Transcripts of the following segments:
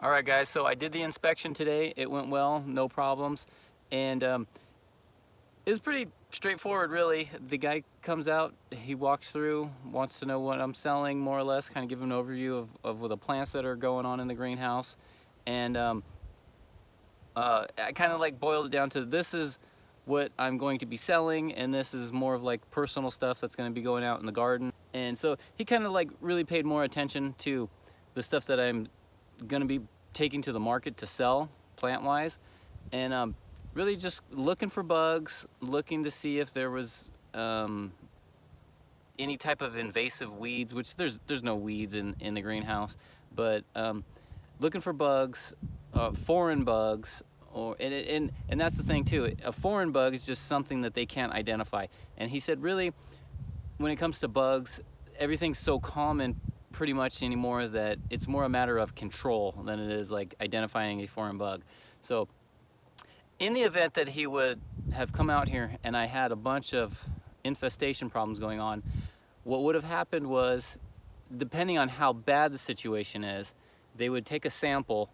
All right, guys, so I did the inspection today. It went well, no problems. And it was pretty straightforward, really. The guy comes out, he walks through, wants to know what I'm selling, more or less, kind of give him an overview of the plants that are going on in the greenhouse. And I kind of like boiled it down to this is what I'm going to be selling, and this is more of like personal stuff that's going to be going out in the garden. And so he kind of like really paid more attention to the stuff that I'm going to be taking to the market to sell plant-wise, and really just looking for bugs, looking to see if there was any type of invasive weeds, which there's no weeds in the greenhouse, but looking for bugs, foreign bugs, and that's the thing too. A foreign bug is just something that they can't identify. And he said, really, when it comes to bugs, everything's so common pretty much anymore that it's more a matter of control than it is like identifying a foreign bug. So in the event that he would have come out here and I had a bunch of infestation problems going on, what would have happened was, depending on how bad the situation is, they would take a sample,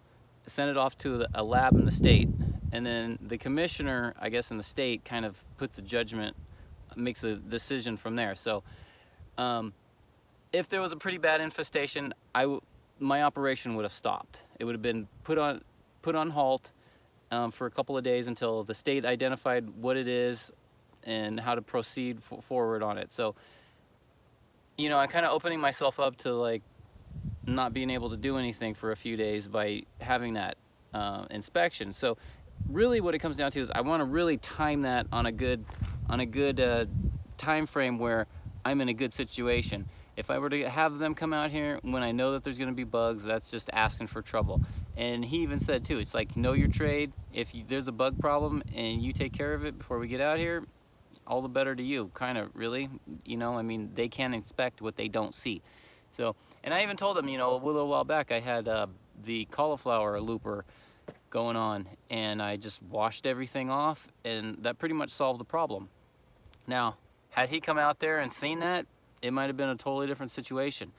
send it off to a lab in the state, and then the commissioner, I guess in the state, kind of puts a judgment, makes a decision from there. So if there was a pretty bad infestation, my operation would have stopped. It would have been put on halt for a couple of days until the state identified what it is and how to proceed forward on it. So, you know, I'm kind of opening myself up to like not being able to do anything for a few days by having that inspection. So really what it comes down to is I want to really time that on a good time frame where I'm in a good situation. If I were to have them come out here when I know that there's going to be bugs, that's just asking for trouble. And he even said too, it's like, know your trade. If there's a bug problem and you take care of it before we get out here, all the better to you, kind of, really. You know, I mean, they can't inspect what they don't see. So, and I even told them, you know, a little while back I had the cauliflower looper going on, and I just washed everything off, and that pretty much solved the problem. Now, had he come out there and seen that, it might have been a totally different situation.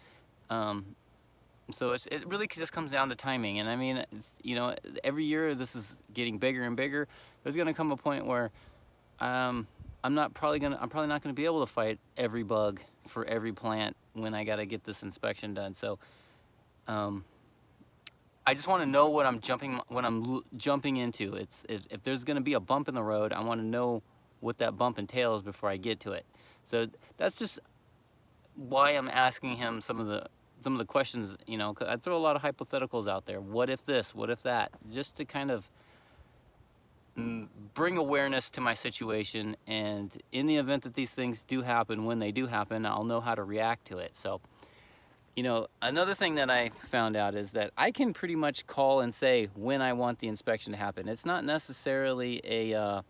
So it really just comes down to timing. And I mean, you know, every year this is getting bigger and bigger. There's going to come a point where I'm probably not going to be able to fight every bug for every plant when I got to get this inspection done. So I just want to know what I'm jumping into. If there's going to be a bump in the road, I want to know what that bump entails before I get to it. So that's just why I'm asking him some of the questions, you know, 'cause I throw a lot of hypotheticals out there. What if this? What if that? Just to kind of bring awareness to my situation, and in the event that these things do happen, when they do happen, I'll know how to react to it. So, you know, another thing that I found out is that I can pretty much call and say when I want the inspection to happen. It's not necessarily a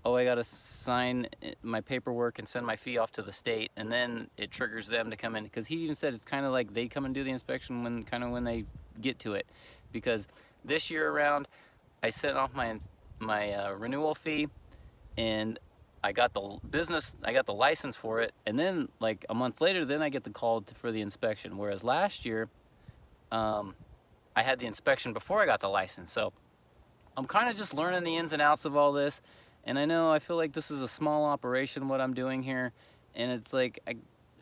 oh, I gotta sign my paperwork and send my fee off to the state, and then it triggers them to come in. Because he even said it's kind of like they come and do the inspection when they get to it. Because this year around, I sent off my renewal fee, and I got the license for it, and then like a month later, then I get the call for the inspection. Whereas last year, I had the inspection before I got the license. So I'm kind of just learning the ins and outs of all this. And I feel like this is a small operation, what I'm doing here, and it's like,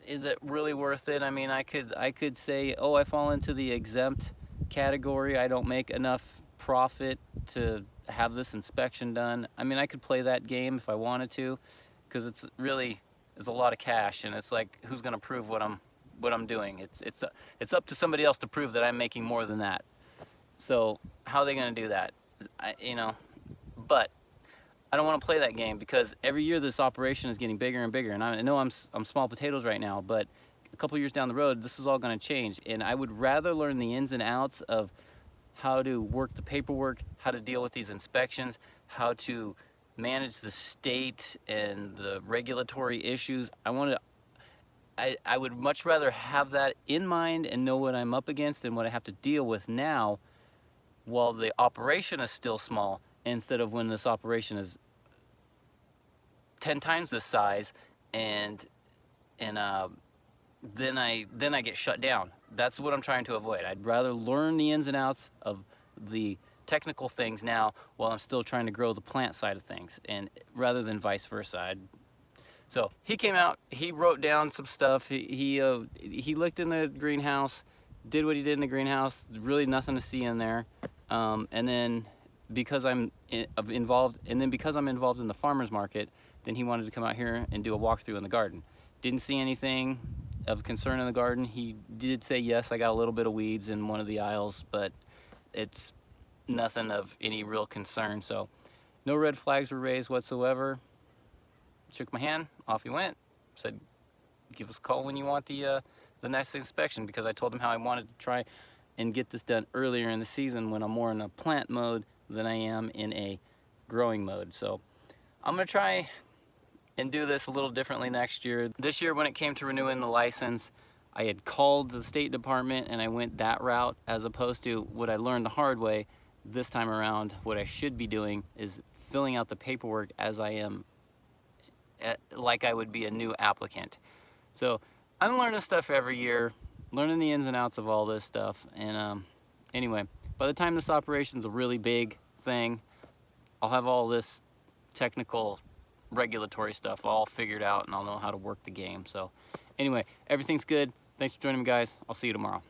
is it really worth it? I mean, I could say, oh, I fall into the exempt category. I don't make enough profit to have this inspection done. I mean, I could play that game if I wanted to, because it's a lot of cash, and it's like, who's going to prove what I'm doing? It's up to somebody else to prove that I'm making more than that. So how are they going to do that? You know, but I don't want to play that game, because every year this operation is getting bigger and bigger. And I know I'm small potatoes right now, but a couple years down the road, this is all going to change. And I would rather learn the ins and outs of how to work the paperwork, how to deal with these inspections, how to manage the state and the regulatory issues. I would much rather have that in mind and know what I'm up against and what I have to deal with now while the operation is still small, instead of when this operation is 10 times this size, and then I get shut down. That's what I'm trying to avoid. I'd rather learn the ins and outs of the technical things now while I'm still trying to grow the plant side of things, and rather than vice versa. So he came out, he wrote down some stuff, he looked in the greenhouse, did what he did in the greenhouse, really nothing to see in there. And then because I'm involved in the farmer's market, then he wanted to come out here and do a walkthrough in the garden. Didn't see anything of concern in the garden. He did say, yes, I got a little bit of weeds in one of the aisles, but it's nothing of any real concern. So no red flags were raised whatsoever. Shook my hand, off he went, said, give us a call when you want the next inspection, because I told him how I wanted to try and get this done earlier in the season when I'm more in a plant mode than I am in a growing mode. So I'm gonna try and do this a little differently next year. This year when it came to renewing the license, I had called the state department and I went that route, as opposed to what I learned the hard way this time around. What I should be doing is filling out the paperwork as I am, like I would be a new applicant. So I'm learning stuff every year, learning the ins and outs of all this stuff. And anyway, by the time this operation's a really big thing, I'll have all this technical regulatory stuff all figured out, and I'll know how to work the game. So anyway, everything's good. Thanks for joining me, guys. I'll see you tomorrow.